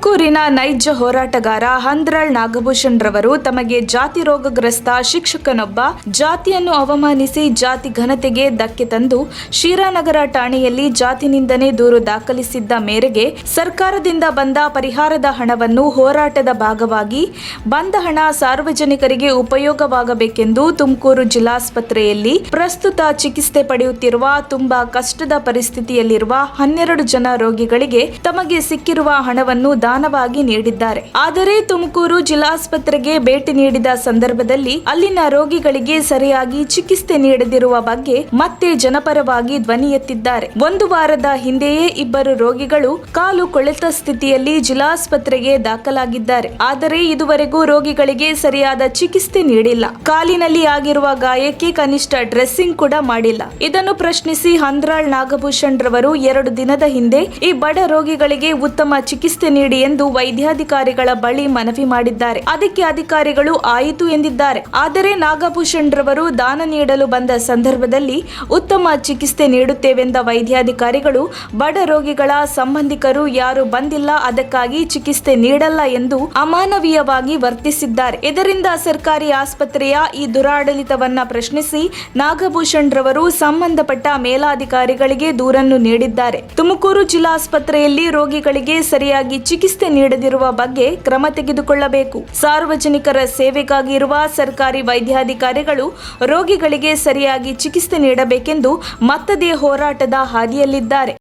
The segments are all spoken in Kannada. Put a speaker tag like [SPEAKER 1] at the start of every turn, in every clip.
[SPEAKER 1] ತುಮಕೂರಿನ ನೈಜ ಹೋರಾಟಗಾರ ಹಂದ್ರಾಳ್ ನಾಗಭೂಷಣ್ ರವರು ತಮಗೆ ಜಾತಿ ರೋಗಗ್ರಸ್ತ ಶಿಕ್ಷಕನೊಬ್ಬ ಜಾತಿಯನ್ನು ಅವಮಾನಿಸಿ ಜಾತಿ ಘನತೆಗೆ ಧಕ್ಕೆ ತಂದು ಶ್ರೀರಾನಗರ ಠಾಣೆಯಲ್ಲಿ ಜಾತಿ ನಿಂದನೆ ದೂರು ದಾಖಲಿಸಿದ್ದ ಮೇರೆಗೆ ಸರ್ಕಾರದಿಂದ ಬಂದ ಪರಿಹಾರದ ಹಣವನ್ನು ಹೋರಾಟದ ಭಾಗವಾಗಿ ಬಂದ ಹಣ ಸಾರ್ವಜನಿಕರಿಗೆ ಉಪಯೋಗವಾಗಬೇಕೆಂದು ತುಮಕೂರು ಜಿಲ್ಲಾಸ್ಪತ್ರೆಯಲ್ಲಿ ಪ್ರಸ್ತುತ ಚಿಕಿತ್ಸೆ ಪಡೆಯುತ್ತಿರುವ ತುಂಬಾ ಕಷ್ಟದ ಪರಿಸ್ಥಿತಿಯಲ್ಲಿರುವ 12 ಜನ ರೋಗಿಗಳಿಗೆ ತಮಗೆ ಸಿಕ್ಕಿರುವ ಹಣವನ್ನು ದಾನವಾಗಿ ನೀಡಿದ್ದಾರೆ. ಆದರೆ ತುಮಕೂರು ಜಿಲ್ಲಾಸ್ಪತ್ರೆಗೆ ಭೇಟಿ ನೀಡಿದ ಸಂದರ್ಭದಲ್ಲಿ ಅಲ್ಲಿನ ರೋಗಿಗಳಿಗೆ ಸರಿಯಾಗಿ ಚಿಕಿತ್ಸೆ ನೀಡದಿರುವ ಬಗ್ಗೆ ಮತ್ತೆ ಜನಪರವಾಗಿ ಧ್ವನಿ ಎತ್ತಿದ್ದಾರೆ. ಒಂದು ವಾರದ ಹಿಂದೆಯೇ ಇಬ್ಬರು ರೋಗಿಗಳು ಕಾಲು ಕೊಳೆತ ಸ್ಥಿತಿಯಲ್ಲಿ ಜಿಲ್ಲಾಸ್ಪತ್ರೆಗೆ ದಾಖಲಾಗಿದ್ದಾರೆ. ಆದರೆ ಇದುವರೆಗೂ ರೋಗಿಗಳಿಗೆ ಸರಿಯಾದ ಚಿಕಿತ್ಸೆ ನೀಡಿಲ್ಲ. ಕಾಲಿನಲ್ಲಿ ಆಗಿರುವ ಗಾಯಕ್ಕೆ ಕನಿಷ್ಠ ಡ್ರೆಸ್ಸಿಂಗ್ ಕೂಡ ಮಾಡಿಲ್ಲ. ಇದನ್ನು ಪ್ರಶ್ನಿಸಿ ಹಂದ್ರಾಳ್ ನಾಗಭೂಷಣ್ ರವರು 2 ದಿನದ ಹಿಂದೆ ಈ ಬಡ ರೋಗಿಗಳಿಗೆ ಉತ್ತಮ ಚಿಕಿತ್ಸೆ ನೀಡಿ ಎಂದು ವೈದ್ಯಾಧಿಕಾರಿಗಳ ಬಳಿ ಮನವಿ ಮಾಡಿದ್ದಾರೆ. ಅದಕ್ಕೆ ಅಧಿಕಾರಿಗಳು ಆಯಿತು ಎಂದಿದ್ದಾರೆ. ಆದರೆ ನಾಗಭೂಷಣ್ ರವರು ದಾನ ನೀಡಲು ಬಂದ ಸಂದರ್ಭದಲ್ಲಿ ಉತ್ತಮ ಚಿಕಿತ್ಸೆ ನೀಡುತ್ತೇವೆಂದ ವೈದ್ಯಾಧಿಕಾರಿಗಳು ಬಡ ರೋಗಿಗಳ ಸಂಬಂಧಿಕರು ಯಾರು ಬಂದಿಲ್ಲ, ಅದಕ್ಕಾಗಿ ಚಿಕಿತ್ಸೆ ನೀಡಲ್ಲ ಎಂದು ಅಮಾನವೀಯವಾಗಿ ವರ್ತಿಸಿದ್ದಾರೆ. ಇದರಿಂದ ಸರ್ಕಾರಿ ಆಸ್ಪತ್ರೆಯ ಈ ದುರಾಡಳಿತವನ್ನ ಪ್ರಶ್ನಿಸಿ ನಾಗಭೂಷಣ್ ರವರು ಸಂಬಂಧಪಟ್ಟ ಮೇಲಾಧಿಕಾರಿಗಳಿಗೆ ದೂರನ್ನು ನೀಡಿದ್ದಾರೆ. ತುಮಕೂರು ಜಿಲ್ಲಾಸ್ಪತ್ರೆಯಲ್ಲಿ ರೋಗಿಗಳಿಗೆ ಸರಿಯಾಗಿ ಚಿಕಿತ್ಸೆ ನೀಡದಿರುವ ಬಗ್ಗೆ ಕ್ರಮ ತೆಗೆದುಕೊಳ್ಳಬೇಕು. ಸಾರ್ವಜನಿಕರ ಸೇವೆಗಾಗಿ ಇರುವ ಸರ್ಕಾರಿ ವೈದ್ಯಾಧಿಕಾರಿಗಳು ರೋಗಿಗಳಿಗೆ ಸರಿಯಾಗಿ ಚಿಕಿತ್ಸೆ ನೀಡಬೇಕೆಂದು ಮತ್ತದೇ ಹೋರಾಟದ ಹಾದಿಯಲ್ಲಿದ್ದಾರೆ.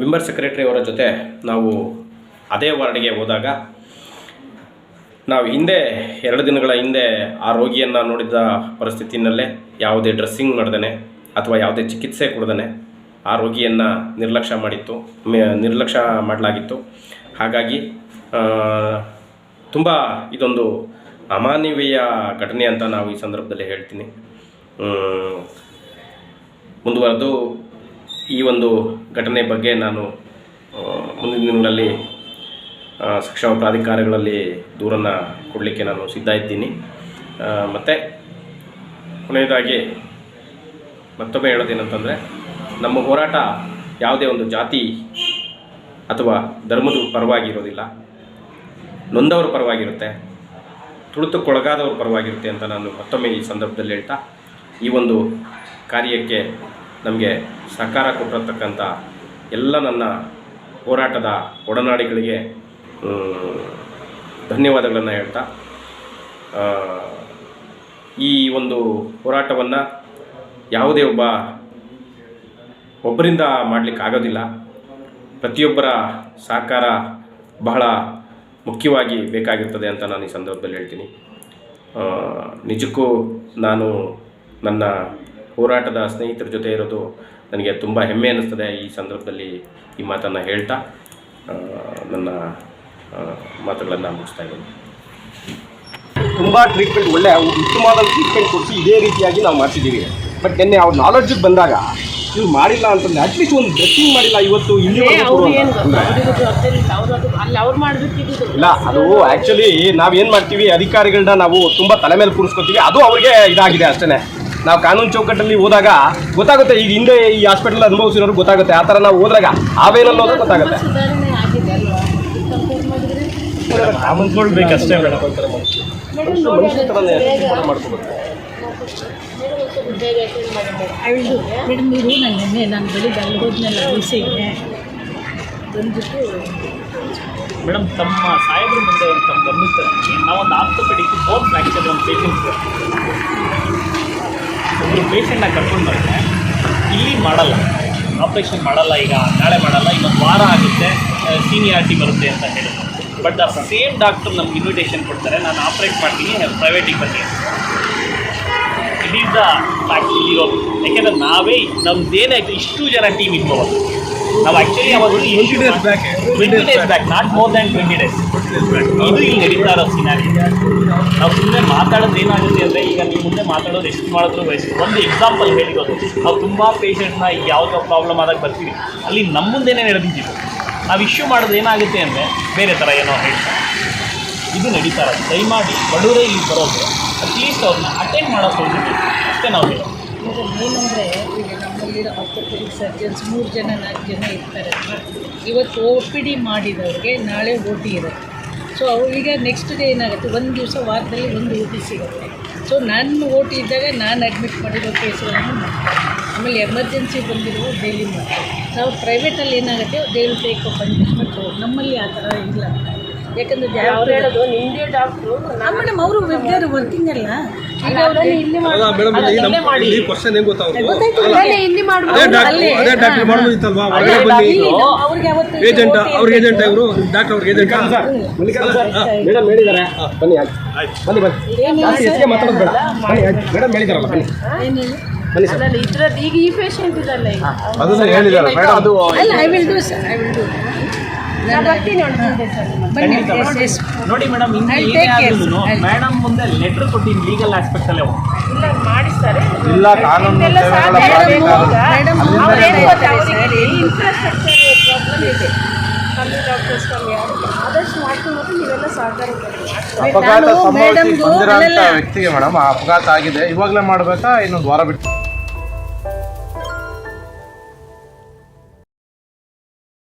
[SPEAKER 2] ಮೆಂಬರ್ ಸೆಕ್ರೆಟರಿ ಅವರ ಜೊತೆ ನಾವು ಅದೇ ವಾರ್ಡ್ಗೆ ಹೋದಾಗ ನಾವು ಹಿಂದೆ 2 ದಿನಗಳ ಹಿಂದೆ ಆ ರೋಗಿಯನ್ನು ನೋಡಿದ ಪರಿಸ್ಥಿತಿಯಲ್ಲೇ ಯಾವುದೇ ಡ್ರೆಸ್ಸಿಂಗ್ ಮಾಡ್ದೇ ಅಥವಾ ಯಾವುದೇ ಚಿಕಿತ್ಸೆ ಕೊಡದೇ ಆ ರೋಗಿಯನ್ನು ನಿರ್ಲಕ್ಷ್ಯ ಮಾಡಲಾಗಿತ್ತು. ಹಾಗಾಗಿ ತುಂಬ ಇದೊಂದು ಅಮಾನವೀಯ ಘಟನೆ ಅಂತ ನಾವು ಈ ಸಂದರ್ಭದಲ್ಲಿ ಹೇಳ್ತೀನಿ. ಮುಂದುವರೆದು ಈ ಒಂದು ಘಟನೆ ಬಗ್ಗೆ ನಾನು ಮುಂದಿನ ದಿನಗಳಲ್ಲಿ ಶಿಕ್ಷಣ ಪ್ರಾಧಿಕಾರಗಳಲ್ಲಿ ದೂರನ್ನು ಕೊಡಲಿಕ್ಕೆ ನಾನು ಸಿದ್ಧ ಇದ್ದೀನಿ. ಮತ್ತು ಕೊನೆಯದಾಗಿ ಮತ್ತೊಮ್ಮೆ ಹೇಳೋದೇನಂತಂದರೆ, ನಮ್ಮ ಹೋರಾಟ ಯಾವುದೇ ಒಂದು ಜಾತಿ ಅಥವಾ ಧರ್ಮದ ಪರವಾಗಿರೋದಿಲ್ಲ, ನೊಂದವರ ಪರವಾಗಿರುತ್ತೆ, ತುಳಿತಕ್ಕೊಳಗಾದವ್ರ ಪರವಾಗಿರುತ್ತೆ ಅಂತ ನಾನು ಮತ್ತೊಮ್ಮೆ ಈ ಸಂದರ್ಭದಲ್ಲಿ ಹೇಳ್ತಾ, ಈ ಒಂದು ಕಾರ್ಯಕ್ಕೆ ನಮಗೆ ಸಹಕಾರ ಕೊಟ್ಟಿರತಕ್ಕಂಥ ಎಲ್ಲ ನನ್ನ ಹೋರಾಟದ ಒಡನಾಡಿಗಳಿಗೆ ಧನ್ಯವಾದಗಳನ್ನು ಹೇಳ್ತಾ, ಈ ಒಂದು ಹೋರಾಟವನ್ನು ಯಾವುದೇ ಒಬ್ಬರಿಂದ ಮಾಡಲಿಕ್ಕಾಗೋದಿಲ್ಲ. ಪ್ರತಿಯೊಬ್ಬರ ಸಹಕಾರ ಬಹಳ ಮುಖ್ಯವಾಗಿ ಬೇಕಾಗಿರ್ತದೆ ಅಂತ ನಾನು ಈ ಸಂದರ್ಭದಲ್ಲಿ ಹೇಳ್ತೀನಿ. ನಿಜಕ್ಕೂ ನಾನು ನನ್ನ ಹೋರಾಟದ ಸ್ನೇಹಿತರ ಜೊತೆ ಇರೋದು ನನಗೆ ತುಂಬ ಹೆಮ್ಮೆ ಅನ್ನಿಸ್ತದೆ. ಈ ಸಂದರ್ಭದಲ್ಲಿ ಈ ಮಾತನ್ನು ಹೇಳ್ತಾ ನನ್ನ ಮಾತುಗಳನ್ನು ಮುಗಿಸ್ತಾ ಇದ್ದೀನಿ.
[SPEAKER 3] ತುಂಬ ಟ್ರೀಟ್ಮೆಂಟ್ ಉತ್ತಮವಾದ ಟ್ರೀಟ್ಮೆಂಟ್ ಕೊಡಿಸಿ ಇದೇ ರೀತಿಯಾಗಿ ನಾವು ಮಾಡ್ತಿದ್ದೀವಿ. ಬಟ್ ನಿನ್ನೆ ಅವ್ರ ನಾಲೆಡ್ಜಿಗೆ ಬಂದಾಗ ಇವ್ರು ಮಾಡಿಲ್ಲ ಅಂತಂದರೆ ಅಟ್ಲೀಸ್ಟ್ ಒಂದು ಡ್ರೆಸ್ಸಿಂಗ್ ಮಾಡಿಲ್ಲ ಇವತ್ತು ಇಲ್ಲಿ ಇಲ್ಲ. ಅದು ಆ್ಯಕ್ಚುಲಿ ನಾವೇನು ಮಾಡ್ತೀವಿ, ಅಧಿಕಾರಿಗಳನ್ನ ನಾವು ತುಂಬ ತಲೆ ಮೇಲೆ ಕೂರಿಸ್ಕೊತೀವಿ, ಅದು ಅವ್ರಿಗೆ ಇದಾಗಿದೆ ಅಷ್ಟೇ. ನಾವು ಕಾನೂನು ಚೌಕಟ್ಟಲ್ಲಿ ಹೋದಾಗ ಗೊತ್ತಾಗುತ್ತೆ, ಈಗ ಹಿಂದೆ ಈ ಹಾಸ್ಪಿಟಲ್ ಅನುಭವಿಸಿರೋರು ಗೊತ್ತಾಗುತ್ತೆ. ಆ ಥರ ನಾವು ಹೋದಾಗ ಆವೇನಲ್ಲಿ ಹೋದ್ರೆ ಗೊತ್ತಾಗುತ್ತೆ.
[SPEAKER 4] ಬೇಕಷ್ಟೇ
[SPEAKER 3] ಮನುಷ್ಯ ಥರನೇ ಮಾಡ್ಕೋಬೇಕು.
[SPEAKER 5] ಮೇಡಮ್ ನೀವು ನಾನು ಬೆಳಿಗ್ಗೆ ಅಲ್ಲಿ ಹೋದ್ಮೇಲೆ ವಿಷಯಕ್ಕೆ ಬಂದ್ಬಿಟ್ಟು
[SPEAKER 4] ಮೇಡಮ್ ತಮ್ಮ ಸಾಹೇಬ್ರ ಮುಂದೆ ಒಂದು ತಮ್ಮ ಗಮನಿಸ್ತಾರೆ. ನಾವೊಂದು ಆರ್ಥೋಪೆಡಿಕ್ ಬೋನ್ ಫ್ರ್ಯಾಕ್ಚರ್ ಒಂದು ಪೇಷಂಟ್ ಒಬ್ಬರು ಪೇಷಂಟ್ನ ಕರ್ಕೊಂಡು ಬರುತ್ತೆ. ಇಲ್ಲಿ ಮಾಡಲ್ಲ, ಆಪ್ರೇಷನ್ ಮಾಡಲ್ಲ, ಈಗ ನಾಳೆ ಮಾಡಲ್ಲ, ಇನ್ನೊಂದು ವಾರ ಆಗುತ್ತೆ, ಸೀನಿಯಾರಿಟಿ ಬರುತ್ತೆ ಅಂತ ಹೇಳಿದ್ರು. ಬಟ್ ಆ ಸೇಮ್ ಡಾಕ್ಟರ್ ನಮ್ಗೆ ಇನ್ವಿಟೇಷನ್ ಕೊಡ್ತಾರೆ, ನಾನು ಆಪ್ರೇಟ್ ಮಾಡ್ತೀನಿ, ಪ್ರೈವೇಟಿಗೆ ಬನ್ನಿ. ಇಟ್ ಈಸ್ ದ ಫ್ಯಾಕ್ಟ್ ಇರೋದು. ಯಾಕೆಂದರೆ ನಾವೇ ನಮ್ದೇನೇ ಆಯಿತು ಇಷ್ಟು ಜನ ಟೀಮ್ ಇಟ್ಕೋಬೋದು. ನಾವು ಆ್ಯಕ್ಚುಲಿ ಅವಾಗ 20 days back, not more than 20 days ಇದು ಇಲ್ಲಿ ನಡೀತಾ ಇರೋ ಸಿನಾರಿ. ನಾವು ಸುಮ್ಮನೆ ಮಾತಾಡೋದು ಏನಾಗುತ್ತೆ ಅಂದರೆ, ಈಗ ನೀವು ಮುಂದೆ ಮಾತಾಡೋದು ಎಷ್ಟು ಮಾಡಿದ್ರು ವಯಸ್ಸು. ಒಂದು ಎಕ್ಸಾಂಪಲ್ ಹೇಳಿರೋದು, ನಾವು ತುಂಬ ಪೇಷಂಟ್ನ ಯಾವುದೋ ಪ್ರಾಬ್ಲಮ್ ಆದಾಗ ಬರ್ತೀವಿ, ಅಲ್ಲಿ ನಮ್ಮ ಮುಂದೆನೇ ನಡೆದಿದ್ದು. ನಾವು ಇಶ್ಯೂ ಮಾಡೋದು ಏನಾಗುತ್ತೆ ಅಂದರೆ ಬೇರೆ ಥರ ಏನೋ ಹೇಳ್ತಾರೆ. ಇದು ನಡೀತಾ ಇರೋದು. ದಯಮಾಡಿ ಬಡವರೇ ಇಲ್ಲಿ ಬರೋದು, ಅಟ್ಲೀಸ್ಟ್ ಅವ್ರನ್ನ ಅಟೆಂಡ್ ಮಾಡೋದು ಅಷ್ಟೇ ನಾವು ಹೇಳೋದು.
[SPEAKER 5] ಈಗ ಏನಂದರೆ ಈಗ ನಮ್ಮಲ್ಲಿರೋ ಆರ್ಥೋಪೆಡಿಕ್ ಸರ್ಜನ್ಸ್ 3 ಜನ 4 ಜನ ಇರ್ತಾರೆ. ಇವತ್ತು OPD ಮಾಡಿದವ್ರಿಗೆ ನಾಳೆ OT ಇರುತ್ತೆ. ಸೊ ಅವರಿಗೆ ನೆಕ್ಸ್ಟ್ ಡೇ ಏನಾಗುತ್ತೆ, ಒಂದು ದಿವಸ ವಾರದಲ್ಲಿ ಒಂದು OT ಸಿಗುತ್ತೆ. ಸೊ ನಾನು OT ಇದ್ದಾಗ ನಾನು ಅಡ್ಮಿಟ್ ಮಾಡಿರೋ ಕೇಸ್ಗಳನ್ನು ಮಾಡ್ತಾರೆ. ಆಮೇಲೆ ಎಮರ್ಜೆನ್ಸಿ ಬಂದಿರುವ ಡೈಲಿ ಮಾಡ್ತಾರೆ. ನಾವು ಪ್ರೈವೇಟಲ್ಲಿ ಏನಾಗುತ್ತೆ ಡೈಲಿ ಟೇಕ್ ಪನಿಷ್ಮೆಂಟ್. ನಮ್ಮಲ್ಲಿ ಆ ಥರ ಇಲ್ಲ. ಯಾಕಂದರೆ ಹೇಳೋದು ನಿಮ್ಮದೇ ಡಾಕ್ಟ್ರು ಮೇಡಮ್ ಅವರು ವೆಬ್ದರ್ ವರ್ಕಿಂಗ್ ಅಲ್ಲ. ಈಗ ಇಲ್ಲಿ ಅವ್ರಿಗೆ ಅವತ್ತು
[SPEAKER 3] ಏಜೆಂಟ್ ಅವ್ರಿಗೆ ಏಜೆಂಟ್ ಇವರು ಡಾಕ್ಟರ್ ಅವ್ರಿಗೆ ಏಜೆಂಟ್ ಮೇಡಮ್ ಹೇಳಿದ್ದಾರೆ. ಬನ್ನಿ ಬನ್ನಿ ಬನ್ನಿ ಹೆಚ್ಚಿಗೆ ಮಾತಾಡೋದು ಬೇಡ. ಬನ್ನಿ ಮೇಡಮ್ ಹೇಳಿದಾರಲ್ಲ ಬನ್ನಿ ಬನ್ನಿ ಸರ್.
[SPEAKER 5] ಇದ್ರದ್ದು ಈಗ ಈ ಪೇಷಂಟ್ ಇದಲ್ಲ ಈಗ
[SPEAKER 3] ಅದನ್ನ ಹೇಳಿದ್ದಾರೆ ಮೇಡಮ್. ಅದು
[SPEAKER 5] ಅಲ್ಲ I will do sir, I will do. ನಾನು ಬರ್ತೀನಿ ಬನ್ನಿ.
[SPEAKER 4] ನೋಡಿ ಮೇಡಮ್, ಮೇಡಮ್ ಮುಂದೆ ಲೆಟರ್ ಕೊಟ್ಟಿನಿ ಲೀಗಲ್ ಆಸ್ಪೆಕ್ಟ್ ಅಲ್ಲೇ
[SPEAKER 5] ಇಲ್ಲ ಮಾಡಿಸ್ತಾರೆ.
[SPEAKER 3] ಇಲ್ಲ ಕಾನೂನು
[SPEAKER 5] ಮೇಡಮ್ ಇನ್ಫ್ರಾಸ್ಟ್ರಕ್ಚರ್ ಪ್ರಾಬ್ಲಮ್ ಇದೆ. ಕಮ್ಮಿ ಡಾಕ್ಟರ್ಸ್ ಕಮ್ಮಿ ಆದಷ್ಟು ಮಾಡ್ಕೊಂಡು ನೀವೆಲ್ಲ ಸಹಕಾರ
[SPEAKER 6] ಅಪಘಾತ ಸಂಭವಿಸಿ ಬಂದಿರೋಂಥ ವ್ಯಕ್ತಿಗೆ ಮೇಡಮ್ ಅಪಘಾತ ಆಗಿದೆ, ಇವಾಗಲೇ ಮಾಡಬೇಕಾ ಇನ್ನೊಂದು ವಾರ ಬಿಟ್ಟು?